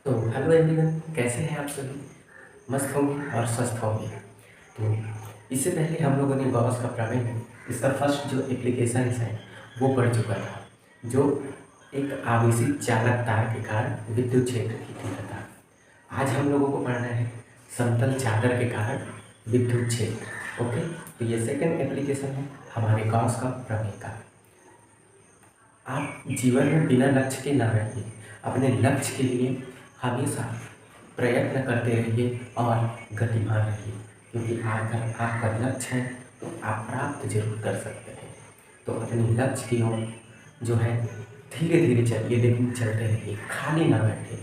तो hello everyone, कैसे हैं आप सभी? मस्त होंगे और स्वस्थ होंगे। तो इससे पहले हम लोगों ने गॉस का प्रमेय, इसका फर्स्ट जो एप्लीकेशन है वो पढ़ चुका था, जो एक आवेशित चालक तार के कारण विद्युत क्षेत्र की तीव्रता। आज हम लोगों को पढ़ना है समतल चादर के कारण विद्युत क्षेत्र। ओके, तो ये सेकंड एप्लीकेशन है हमारे गॉस का प्रमेय का। आप जीवन में बिना लक्ष्य के ना रहिए, अपने लक्ष्य के लिए हमेशा प्रयत्न करते रहिए और गतिमान रहिए, क्योंकि अगर आपका लक्ष्य है तो आप प्राप्त जरूर कर सकते हैं। तो अपने लक्ष्य की ओर जो है धीरे धीरे चलिए, लेकिन चलते रहिए, खाली ना बैठे,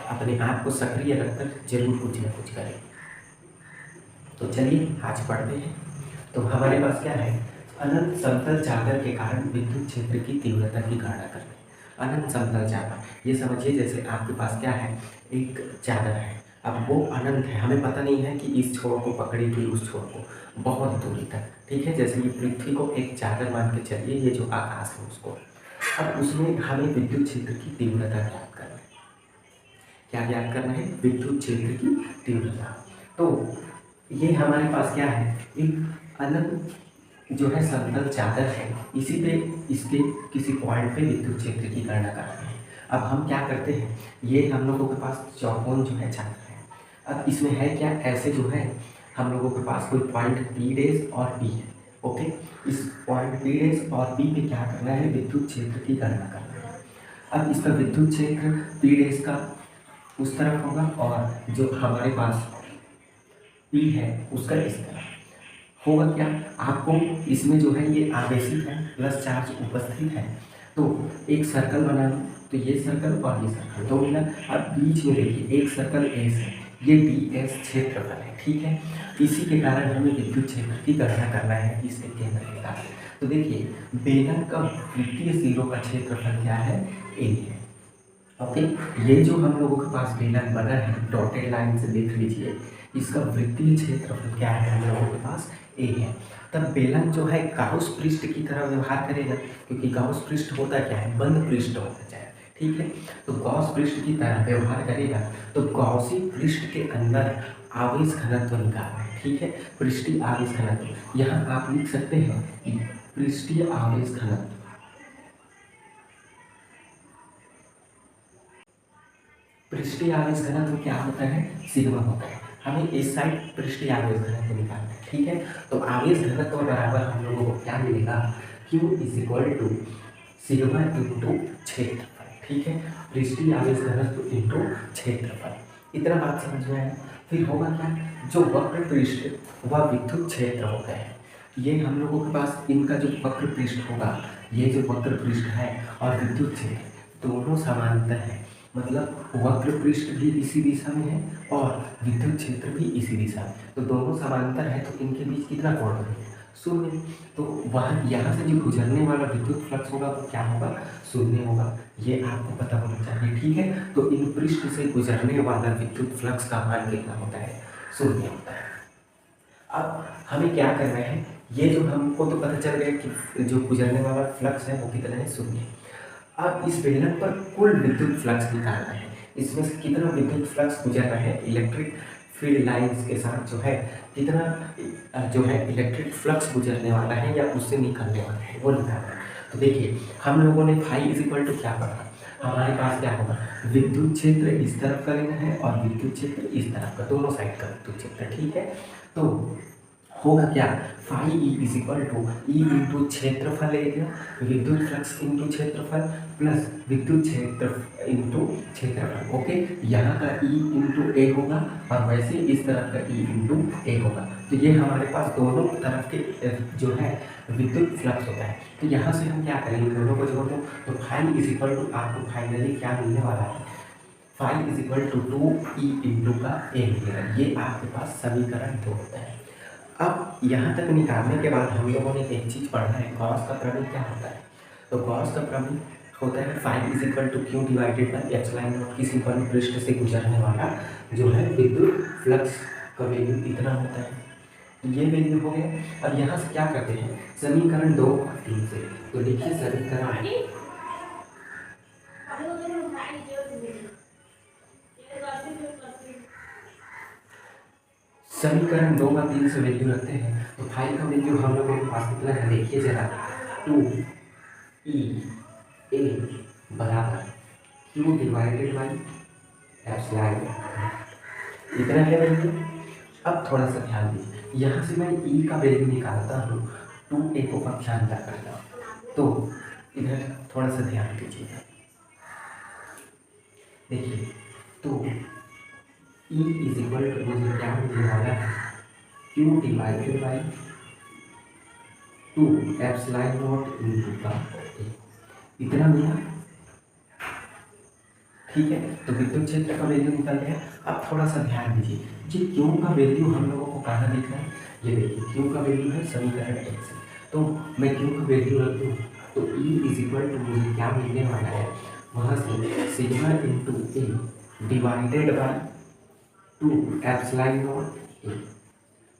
अपने आप को सक्रिय रखकर जरूर कुछ ना कुछ करें। तो चलिए आज पढ़ते हैं। तो हमारे पास क्या है, अनंत समतल चादर के कारण विद्युत क्षेत्र की तीव्रता की गणना करनी। अनंत समतल चादर, ये समझिए जैसे आपके पास क्या है, एक चादर है। अब वो अनंत है, हमें पता नहीं है कि इस छोर को पकड़ेगी उस छोर को, बहुत दूरी तक। ठीक है, जैसे ये पृथ्वी को एक चादर मान के चलिए, ये जो आकाश है उसको। अब उसमें हमें विद्युत क्षेत्र की तीव्रता ज्ञात करना है। क्या ज्ञात करना है? विद्युत क्षेत्र की तीव्रता। तो ये हमारे पास क्या है, एक अनंत जो है समतल चादर है, इसी पे इसके किसी पॉइंट पे विद्युत क्षेत्र की गणना करते हैं। अब हम क्या करते हैं, ये हम लोगों के पास चौकोन जो है चादर है। अब इसमें है क्या, ऐसे जो है हम लोगों के पास कोई पॉइंट पी डेज और पी है। ओके, इस पॉइंट पी डेज और पी पे क्या करना है, विद्युत क्षेत्र की गणना करना है। अब इसका विद्युत क्षेत्र पी डेज का उस तरफ होगा और जो हमारे पास पी है उसका इस तरफ होगा। क्या आपको इसमें जो है ये आवेशित है, प्लस चार्ज उपस्थित है, तो एक सर्कल बना लो। तो ये सर्कल और ये सर्कल दो मिला। अब बीच में देखिए एक सर्कल एस है, ये डी एस क्षेत्रफल है। ठीक है, इसी के कारण हमें विद्युत क्षेत्र की गणना करना है इसके केंद्र के कारण। तो देखिए बेलन का वृत्तीय सिरों का क्षेत्रफल क्या है, ए है। ओके, ये जो हम लोगों के पास बेलन बना है, डॉटेड लाइन से देख लीजिए, इसका वृत्तीय क्षेत्रफल क्या है, हम लोगों के पास ए है। तब बेलन जो है गाउस पृष्ठ की तरह व्यवहार करेगा, क्योंकि गाउस पृष्ठ होता क्या है, बंद पृष्ठ होता है। ठीक है, तो गॉस पृष्ठ की तरह व्यवहार करेगा। तो गॉसी पृष्ठ के अंदर आवेश घनत्व निकालना है। ठीक है, पृष्ठीय आवेश घनत्व यहाँ आप लिख सकते हैं, पृष्ठीय आवेश घनत्व। पृष्ठीय आवेश घनत्व क्या होता है, सिग्मा होता है। हमें इस साइड पृष्ठीय आवेश घनत्व निकालना है। ठीक है, तो आवेश घनत्व बराबर हम लोगों को क्या मिलेगा, Q is equal to sigma into क्षेत्रफल। ठीक है, पृष्ठीय आवेश घनत्व इंटू क्षेत्रफल। इतना बात समझ में आया। फिर होगा क्या, जो वक्र पृष्ठ वह विद्युत क्षेत्र होता है। ये हम लोगों के पास इनका जो वक्र पृष्ठ होगा, ये जो वक्र पृष्ठ है और विद्युत क्षेत्र दोनों समांतर है। मतलब वक्र पृष्ठ भी इसी दिशा में है और विद्युत क्षेत्र भी इसी दिशा में, तो दोनों समांतर है, तो इनके बीच कितना कोण बनेगा, शून्य। तो वह यहाँ से जो गुजरने वाला विद्युत फ्लक्स होगा वो क्या होगा, शून्य होगा। ये आपको पता होना चाहिए। ठीक है, तो इन पृष्ठ से गुजरने वाला विद्युत फ्लक्स का मान कितना होता है, शून्य होता है। अब हमें क्या करना है, ये जो हमको तो पता चल गया कि जो गुजरने वाला फ्लक्स है वो कितना है, शून्य। अब इस बेलन पर कुल विद्युत फ्लक्स निकालना है। इसमें से कितना विद्युत फ्लक्स गुजर रहा है, इलेक्ट्रिक फील्ड लाइंस के साथ जो है कितना जो है इलेक्ट्रिक फ्लक्स गुजरने वाला है या उससे निकलने वाला है, वो निकालना है। तो देखिए हम लोगों ने फाई इज इक्वल टू क्या पढ़ा, हमारे पास क्या होगा, विद्युत क्षेत्र इस तरफ का लेना है और विद्युत क्षेत्र इस तरफ का, दोनों साइड का विद्युत क्षेत्र। ठीक है, तो होगा क्या, phi E is equal to E into क्षेत्रफल एरिया, विद्युत फ्लक्स इंटू क्षेत्रफल प्लस विद्युत क्षेत्र इंटू क्षेत्रफल। ओके, यहाँ का ई इंटू ए होगा और वैसे इस तरफ का ई इंटू ए होगा। तो ये हमारे पास दोनों तरफ के जो है विद्युत फ्लक्स होता है। तो यहाँ से हम क्या करेंगे, दोनों को जोड़ दो, तो फाई इज इक्वल टू आपको फाइनली क्या मिलने वाला है, phi is equal to 2 E into का ए मिलेगा। ये आपके पास समीकरण 2 होता है। अब यहाँ तक निकालने के बाद हम लोगों ने एक चीज़ पढ़ा है, गॉस का प्रमेय क्या होता है। तो गॉस का प्रमेय होता है phi is equal to Q divided by epsilon naught, किसी बंद पृष्ठ से गुजरने वाला जो है विद्युत फ्लक्स का वैल्यू इतना होता है। तो ये वैल्यू हो गया। अब यहाँ से क्या करते हैं, समीकरण 2 और 3 से, तो लिखिए समीकरण समीकरण 2 व 3 से वैल्यू रखते हैं तो फाई का वैल्यू हम लोगों के पास कितना है, देखिए जरा, 2E बराबर Q डिवाइडेड बाई एप्सिलॉन, इतना है वैल्यू। अब थोड़ा सा ध्यान दीजिए, यहाँ से मैं E का वैल्यू निकालता हूँ 2A को अब ध्यान रखना, तो इधर थोड़ा सा ध्यान दीजिएगा, देखिए तो E इज इक्वल टू मुझे क्या मिलने वाला है, Q divided by 2 epsilon not into का A, इतना मिला, ठीक है। तो विद्युत क्षेत्र का वैल्यू निकल गया। अब थोड़ा सा ध्यान दीजिए, ये क्यू का वैल्यू हम लोगों को कहाँ दिख रहा है, ये देखिए क्यू का वैल्यू है समीकरण 1 से, तो मैं क्यू का वैल्यू रख दूँ तो E इज इक्वल टू मुझे क्या मिलने वाला है, वहाँ से sigma into A divided by 2 epsilon not a,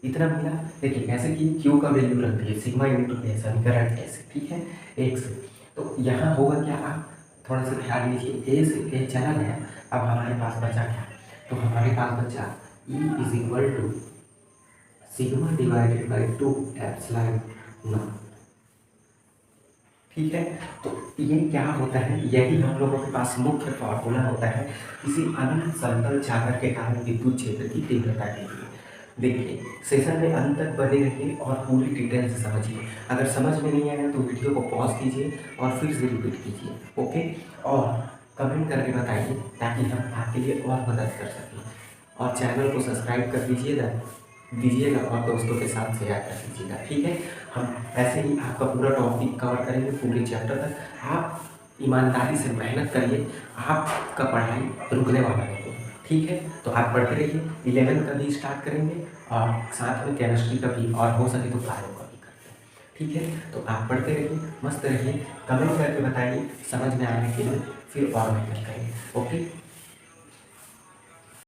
इतना मिला। देखिए ऐसे कि क्यू का वैल्यू रख दिए सिग्मा इंटू ए समीकरण ऐसे, ठीक है, 1 से, तो यहाँ होगा क्या, आप थोड़ा सा ध्यान दीजिए, ए से ए चला गया, अब हमारे पास बचा क्या, तो हमारे पास बचा E is equal to sigma divided by 2 epsilon naught, ठीक है। तो ये क्या होता है, यही हम लोगों के पास मुख्य फॉर्मूला होता है किसी अनंत समतल चालक के कारण विद्युत क्षेत्र की तीव्रता के लिए। देखिए सेशन में अंत तक बने रहिए और पूरी डिटेल से समझिए, अगर समझ में नहीं आया तो वीडियो को पॉज कीजिए और फिर से रिपीट कीजिए, ओके, और कमेंट करके बताइए ताकि हम आपके लिए और मदद कर सकें, और चैनल को सब्सक्राइब कर दीजिएगा और दोस्तों के साथ शेयर कर दीजिएगा, ठीक है। हम ऐसे ही आपका पूरा टॉपिक कवर करेंगे पूरे चैप्टर तक, आप ईमानदारी से मेहनत करिए, आपका पढ़ाई रुकने वाला नहीं है, ठीक है। तो आप पढ़ते रहिए, 11 का भी स्टार्ट करेंगे और साथ में केमिस्ट्री का भी, और हो सके तो बायो का भी करते हैं, ठीक है। तो आप पढ़ते रहिए, मस्त रहिए, कमेंट करके बताइए समझ में आने के लिए, फिर और मेहनत करेंगे, ओके।